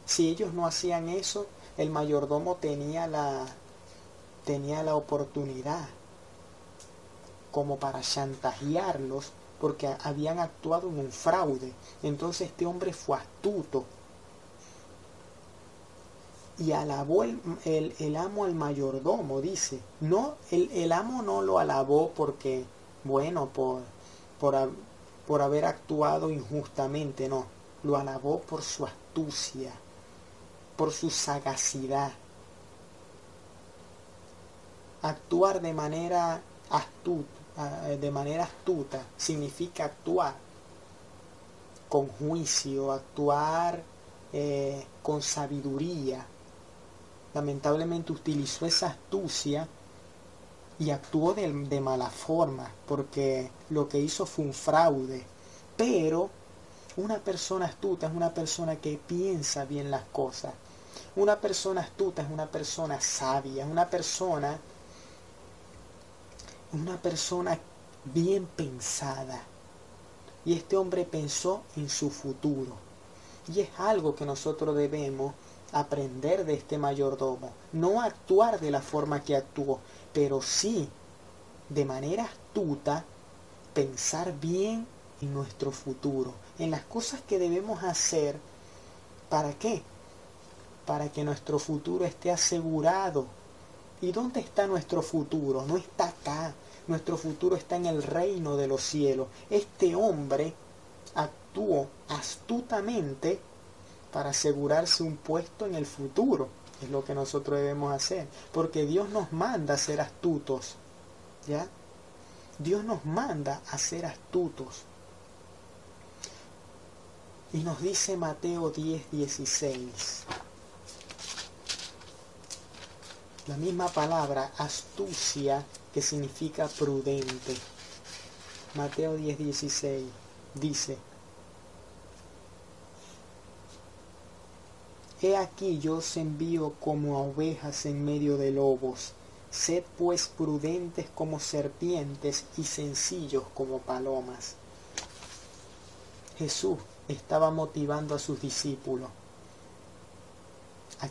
si ellos no hacían eso, el mayordomo tenía la oportunidad como para chantajearlos, porque habían actuado en un fraude. Entonces este hombre fue astuto y alabó el amo al mayordomo, dice. No, el amo no lo alabó porque, bueno, por haber actuado injustamente, no. Lo alabó por su astucia, por su sagacidad. Actuar de manera astuta significa actuar con juicio, actuar con sabiduría. Lamentablemente utilizó esa astucia y actuó de mala forma, porque lo que hizo fue un fraude. Pero una persona astuta es una persona que piensa bien las cosas. Una persona astuta es una persona sabia, una persona bien pensada. Y este hombre pensó en su futuro. Y es algo que nosotros debemos aprender de este mayordomo. No actuar de la forma que actuó, pero sí, de manera astuta, pensar bien en nuestro futuro, en las cosas que debemos hacer. ¿Para qué? Para que nuestro futuro esté asegurado. ¿Y dónde está nuestro futuro? No está acá. Nuestro futuro está en el reino de los cielos. Este hombre actuó astutamente para asegurarse un puesto en el futuro. Es lo que nosotros debemos hacer. Porque Dios nos manda a ser astutos. ¿Ya? Dios nos manda a ser astutos. Y nos dice Mateo 10:16. La misma palabra astucia que significa prudente. Mateo 10:16 dice: He aquí yo os envío como a ovejas en medio de lobos. Sed pues prudentes como serpientes y sencillos como palomas. Jesús estaba motivando a sus discípulos a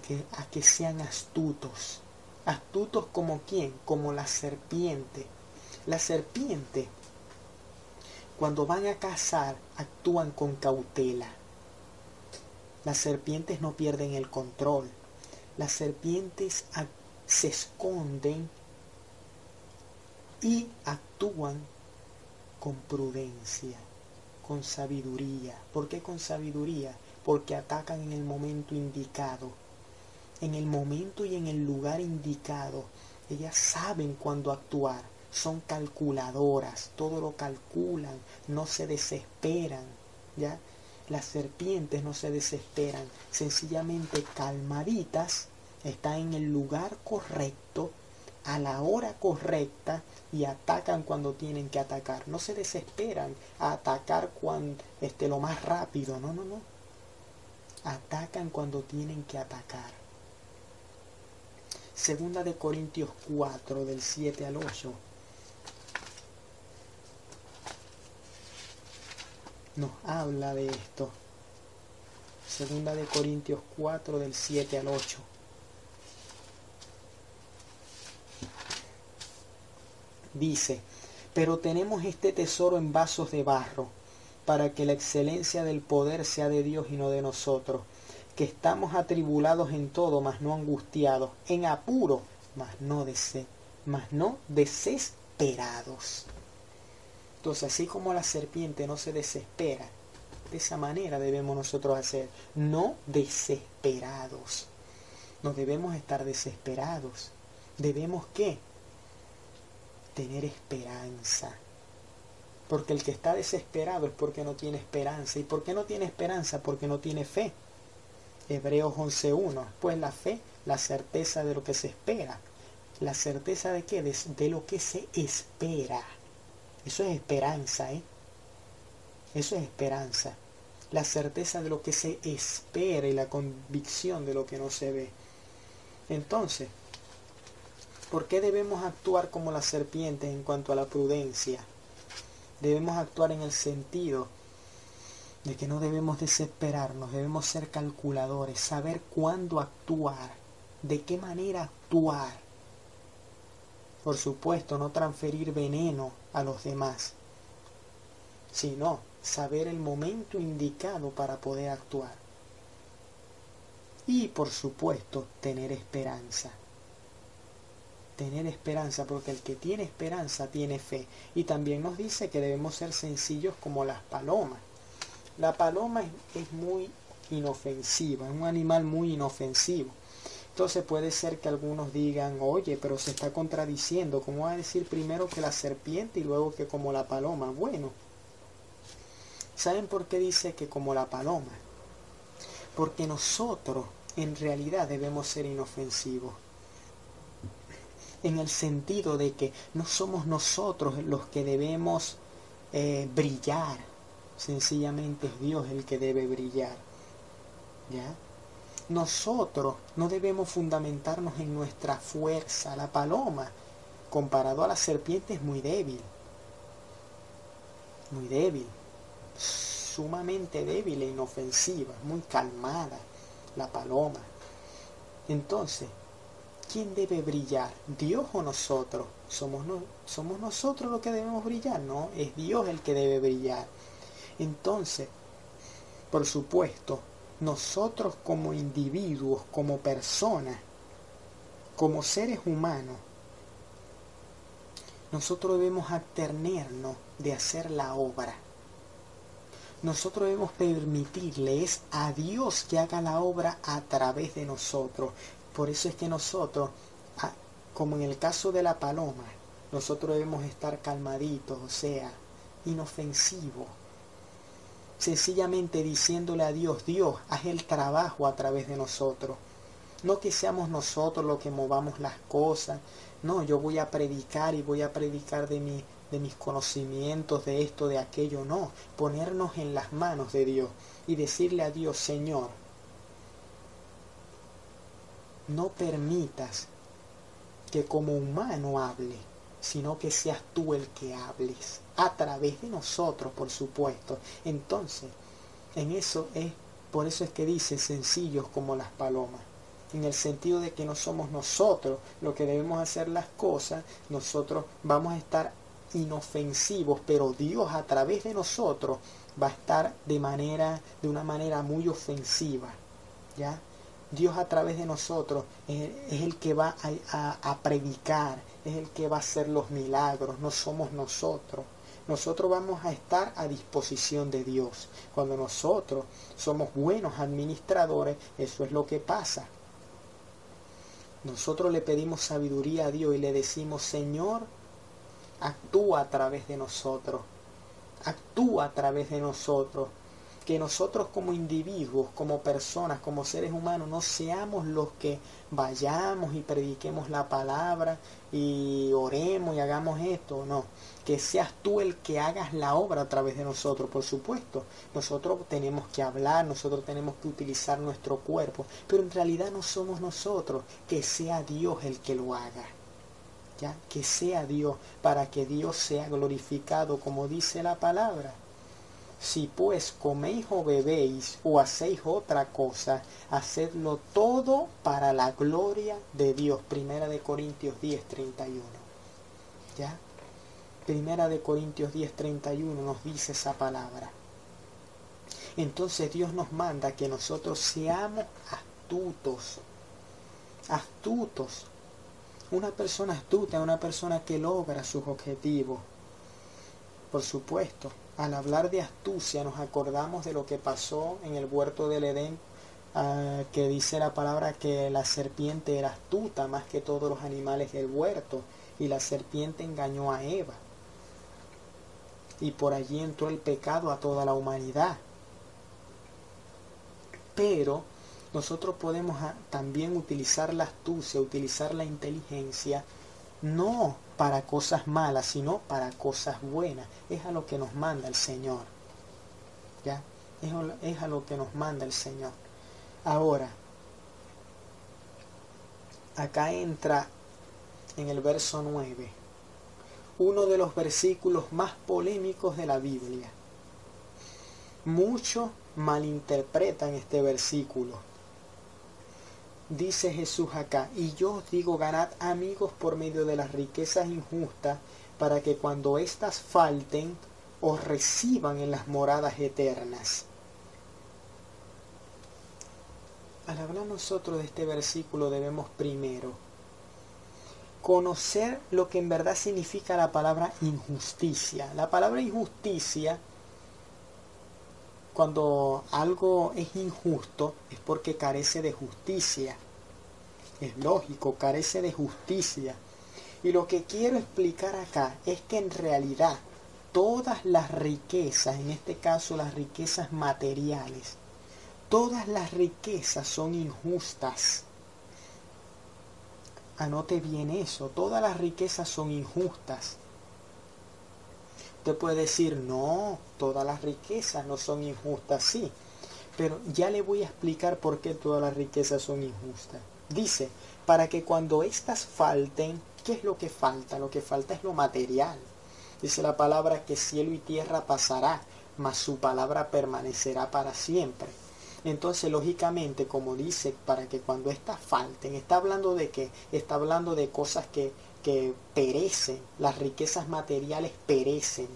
que sean astutos. ¿Astutos como quién? Como la serpiente. La serpiente, cuando van a cazar, actúan con cautela. Las serpientes no pierden el control. Las serpientes se esconden y actúan con prudencia, con sabiduría. ¿Por qué con sabiduría? Porque atacan en el momento indicado. En el momento y en el lugar indicado. Ellas saben cuándo actuar. Son calculadoras. Todo lo calculan. No se desesperan. ¿Ya? Las serpientes no se desesperan. Sencillamente calmaditas. Están en el lugar correcto. A la hora correcta. Y atacan cuando tienen que atacar. No se desesperan a atacar lo más rápido. No. Atacan cuando tienen que atacar. Segunda de Corintios 4, del 7 al 8. Nos habla de esto. Segunda de Corintios 4, del 7 al 8. Dice: Pero tenemos este tesoro en vasos de barro, para que la excelencia del poder sea de Dios y no de nosotros, que estamos atribulados en todo, mas no angustiados, en apuro, mas no desesperados. Entonces, así como la serpiente no se desespera, de esa manera debemos nosotros hacer, no desesperados. No debemos estar desesperados. Debemos, ¿qué? Tener esperanza. Porque el que está desesperado es porque no tiene esperanza. ¿Y por qué no tiene esperanza? Porque no tiene fe. Hebreos 11:1. Pues la fe, la certeza de lo que se espera. ¿La certeza de qué? De lo que se espera. Eso es esperanza, ¿eh? Eso es esperanza. La certeza de lo que se espera y la convicción de lo que no se ve. Entonces, ¿por qué debemos actuar como las serpientes en cuanto a la prudencia? Debemos actuar en el sentido de que no debemos desesperarnos, debemos ser calculadores, saber cuándo actuar, de qué manera actuar. Por supuesto, no transferir veneno a los demás, sino saber el momento indicado para poder actuar. Y por supuesto, tener esperanza. Tener esperanza, porque el que tiene esperanza tiene fe. Y también nos dice que debemos ser sencillos como las palomas. La paloma es muy inofensiva, es un animal muy inofensivo. Entonces puede ser que algunos digan, oye, pero se está contradiciendo. ¿Cómo va a decir primero que la serpiente y luego que como la paloma? Bueno, ¿saben por qué dice que como la paloma? Porque nosotros en realidad debemos ser inofensivos. En el sentido de que no somos nosotros los que debemos brillar. Sencillamente es Dios el que debe brillar. ¿Ya? Nosotros no debemos fundamentarnos en nuestra fuerza. La paloma, comparado a la serpiente, es muy débil. Muy débil. Sumamente débil e inofensiva. Muy calmada la paloma. Entonces, ¿quién debe brillar? ¿Dios o nosotros? ¿Somos nosotros los que debemos brillar? No, es Dios el que debe brillar. Entonces, por supuesto, nosotros como individuos, como personas, como seres humanos, nosotros debemos abstenernos de hacer la obra. Nosotros debemos permitirle, es a Dios que haga la obra a través de nosotros. Por eso es que nosotros, como en el caso de la paloma, nosotros debemos estar calmaditos, o sea, inofensivos. Sencillamente diciéndole a Dios, Dios, haz el trabajo a través de nosotros. No que seamos nosotros los que movamos las cosas. No, yo voy a predicar y voy a predicar de mis conocimientos, de esto, de aquello. No, ponernos en las manos de Dios y decirle a Dios, Señor, no permitas que como humano hable, sino que seas tú el que hables, a través de nosotros, por supuesto. Entonces, por eso es que dice sencillos como las palomas, en el sentido de que no somos nosotros los que debemos hacer las cosas, nosotros vamos a estar inofensivos, pero Dios a través de nosotros va a estar de una manera muy ofensiva, ¿ya? Dios a través de nosotros es el que va a predicar, es el que va a hacer los milagros, no somos nosotros. Nosotros vamos a estar a disposición de Dios. Cuando nosotros somos buenos administradores, eso es lo que pasa. Nosotros le pedimos sabiduría a Dios y le decimos, Señor, actúa a través de nosotros. Actúa a través de nosotros. Que nosotros como individuos, como personas, como seres humanos, no seamos los que vayamos y prediquemos la palabra y oremos y hagamos esto, no. Que seas tú el que hagas la obra a través de nosotros, por supuesto. Nosotros tenemos que hablar, nosotros tenemos que utilizar nuestro cuerpo, pero en realidad no somos nosotros, que sea Dios el que lo haga. ¿Ya? Que sea Dios, para que Dios sea glorificado, como dice la palabra. Si pues coméis o bebéis o hacéis otra cosa, hacedlo todo para la gloria de Dios. Primera de Corintios 10:31. ¿Ya? Primera de Corintios 10:31 nos dice esa palabra. Entonces Dios nos manda que nosotros seamos astutos. Astutos. Una persona astuta es una persona que logra sus objetivos. Por supuesto, al hablar de astucia nos acordamos de lo que pasó en el huerto del Edén, que dice la palabra que la serpiente era astuta más que todos los animales del huerto, y la serpiente engañó a Eva. Y por allí entró el pecado a toda la humanidad. Pero nosotros podemos también utilizar la astucia, utilizar la inteligencia, no para cosas malas, sino para cosas buenas. Es a lo que nos manda el Señor. ¿Ya? Es a lo que nos manda el Señor. Ahora, acá entra en el verso 9, uno de los versículos más polémicos de la Biblia. Muchos malinterpretan este versículo. Dice Jesús acá: y yo os digo, ganad amigos por medio de las riquezas injustas, para que cuando éstas falten, os reciban en las moradas eternas. Al hablar nosotros de este versículo debemos primero conocer lo que en verdad significa la palabra injusticia. La palabra injusticia, cuando algo es injusto, es porque carece de justicia. Es lógico, carece de justicia. Y lo que quiero explicar acá es que en realidad todas las riquezas, en este caso las riquezas materiales, todas las riquezas son injustas. Anote bien eso, todas las riquezas son injustas. Usted puede decir, no, todas las riquezas no son injustas, sí. Pero ya le voy a explicar por qué todas las riquezas son injustas. Dice, para que cuando éstas falten, ¿qué es lo que falta? Lo que falta es lo material. Dice la palabra que cielo y tierra pasará, mas su palabra permanecerá para siempre. Entonces, lógicamente, como dice, para que cuando éstas falten, ¿está hablando de qué? Está hablando de cosas que perecen. Las riquezas materiales perecen.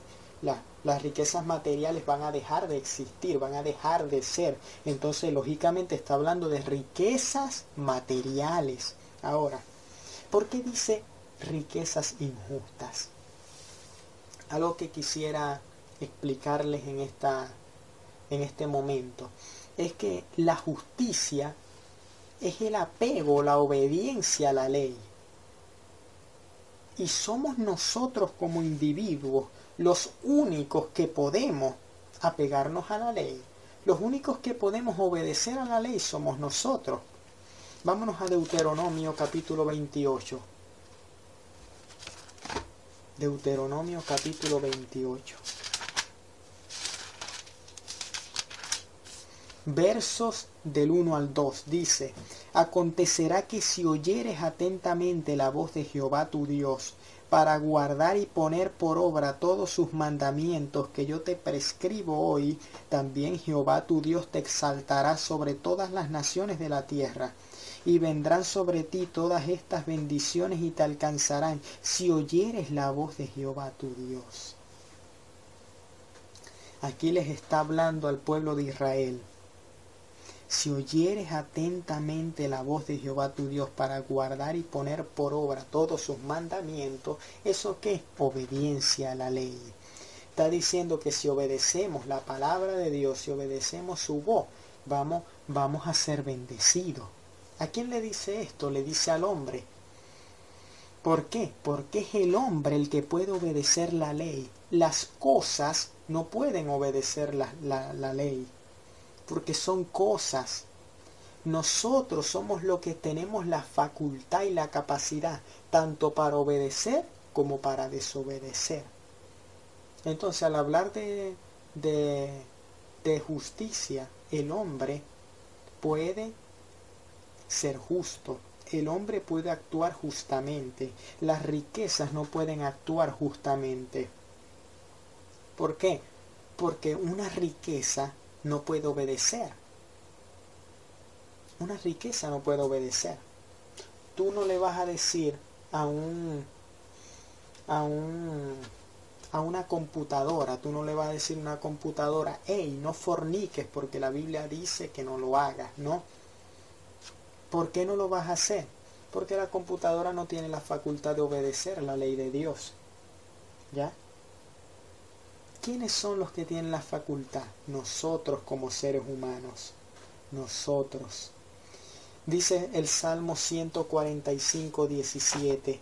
Las riquezas materiales van a dejar de existir, van a dejar de ser. Entonces, lógicamente, está hablando de riquezas materiales. Ahora, ¿por qué dice riquezas injustas? Algo que quisiera explicarles en este momento es que la justicia es el apego, la obediencia a la ley. Y somos nosotros como individuos los únicos que podemos apegarnos a la ley. Los únicos que podemos obedecer a la ley somos nosotros. Vámonos a Deuteronomio capítulo 28. Deuteronomio capítulo 28. Versos del 1 al 2 dice: acontecerá que si oyeres atentamente la voz de Jehová tu Dios, para guardar y poner por obra todos sus mandamientos que yo te prescribo hoy, también Jehová tu Dios te exaltará sobre todas las naciones de la tierra, y vendrán sobre ti todas estas bendiciones y te alcanzarán si oyeres la voz de Jehová tu Dios. Aquí les está hablando al pueblo de Israel. Si oyeres atentamente la voz de Jehová tu Dios para guardar y poner por obra todos sus mandamientos, ¿eso qué? Obediencia a la ley. Está diciendo que si obedecemos la palabra de Dios, si obedecemos su voz, vamos a ser bendecidos. ¿A quién le dice esto? Le dice al hombre. ¿Por qué? Porque es el hombre el que puede obedecer la ley. Las cosas no pueden obedecer la ley, porque son cosas. Nosotros somos los que tenemos la facultad y la capacidad, tanto para obedecer como para desobedecer. Entonces, al hablar de justicia, el hombre puede ser justo. El hombre puede actuar justamente. Las riquezas no pueden actuar justamente. ¿Por qué? Porque una riqueza no puede obedecer. Una riqueza no puede obedecer. Tú no le vas a decir a un a una computadora, tú no le vas a decir a una computadora, hey, no forniques porque la Biblia dice que no lo hagas, ¿no? ¿Por qué no lo vas a hacer? Porque la computadora no tiene la facultad de obedecer la ley de Dios, ¿ya? ¿Quiénes son los que tienen la facultad? Nosotros como seres humanos, nosotros. Dice el Salmo 145, 17.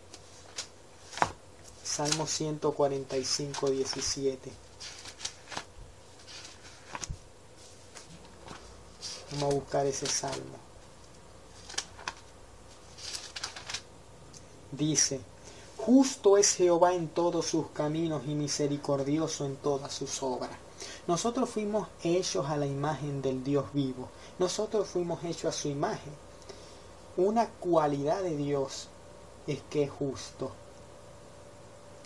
Salmo 145, 17. Vamos a buscar ese salmo. Dice, justo es Jehová en todos sus caminos y misericordioso en todas sus obras. Nosotros fuimos hechos a la imagen del Dios vivo. Nosotros fuimos hechos a su imagen. Una cualidad de Dios es que es justo.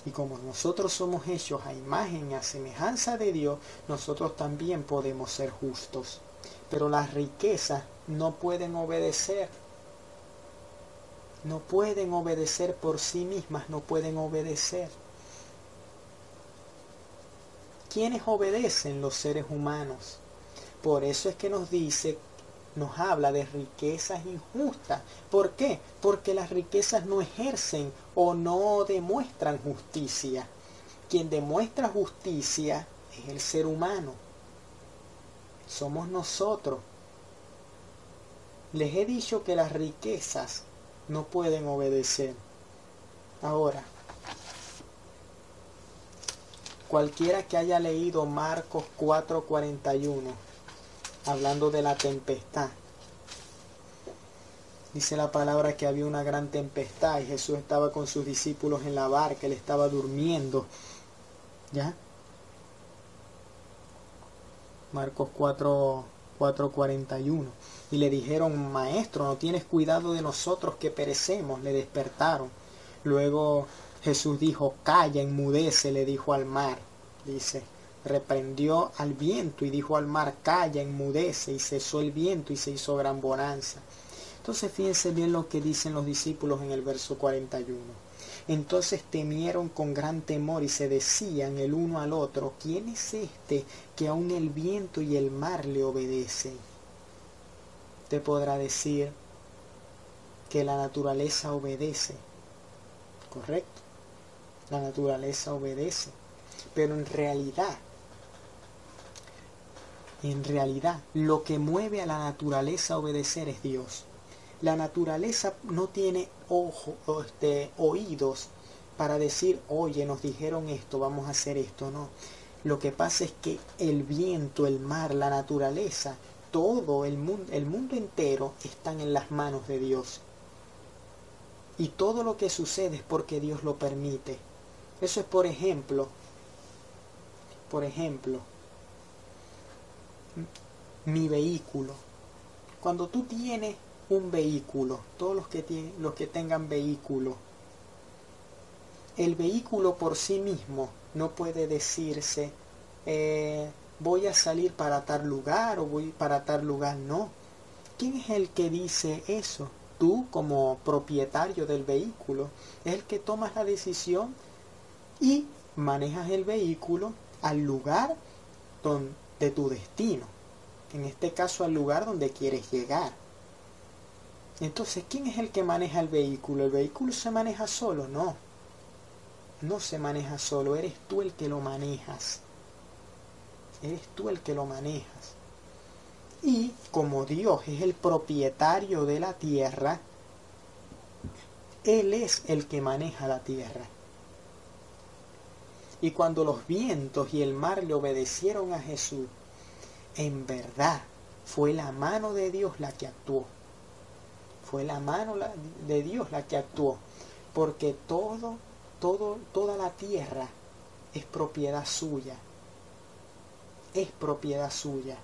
Y como nosotros somos hechos a imagen y a semejanza de Dios, nosotros también podemos ser justos. Pero las riquezas no pueden obedecer. No pueden obedecer por sí mismas, no pueden obedecer. ¿Quiénes obedecen? Los seres humanos. Por eso es que nos habla de riquezas injustas. ¿Por qué? Porque las riquezas no ejercen o no demuestran justicia. Quien demuestra justicia es el ser humano. Somos nosotros. Les he dicho que las riquezas no pueden obedecer. Ahora, cualquiera que haya leído Marcos 4:41, hablando de la tempestad, dice la palabra que había una gran tempestad y Jesús estaba con sus discípulos en la barca, él estaba durmiendo, ¿ya? Marcos 4:41. Y le dijeron, maestro, no tienes cuidado de nosotros que perecemos. Le despertaron. Luego Jesús dijo, calla, enmudece, le dijo al mar. Dice, reprendió al viento y dijo al mar, calla, enmudece, y cesó el viento y se hizo gran bonanza. Entonces fíjense bien lo que dicen los discípulos en el verso 41. Entonces temieron con gran temor y se decían el uno al otro, ¿quién es este que aun el viento y el mar le obedecen? Te podrá decir que la naturaleza obedece, ¿correcto? La naturaleza obedece, pero en realidad, lo que mueve a la naturaleza a obedecer es Dios. La naturaleza no tiene oídos para decir, oye, nos dijeron esto, vamos a hacer esto, no. Lo que pasa es que el viento, el mar, la naturaleza, todo el mundo entero están en las manos de Dios. Y todo lo que sucede es porque Dios lo permite. Eso es por ejemplo, mi vehículo. Cuando tú tienes un vehículo, todos los que tengan vehículo, el vehículo por sí mismo no puede decirse, voy a salir para tal lugar o voy para tal lugar, no. ¿Quién es el que dice eso? Tú como propietario del vehículo es el que tomas la decisión y manejas el vehículo al lugar de tu destino. En este caso al lugar donde quieres llegar. Entonces, ¿quién es el que maneja el vehículo? ¿El vehículo se maneja solo? No. No se maneja solo, eres tú el que lo manejas. Eres tú el que lo manejas. Y como Dios es el propietario de la tierra, Él es el que maneja la tierra. Y cuando los vientos y el mar le obedecieron a Jesús, en verdad fue la mano de Dios la que actuó. Fue la mano de Dios la que actuó. Porque toda la tierra es propiedad suya. Es propiedad suya.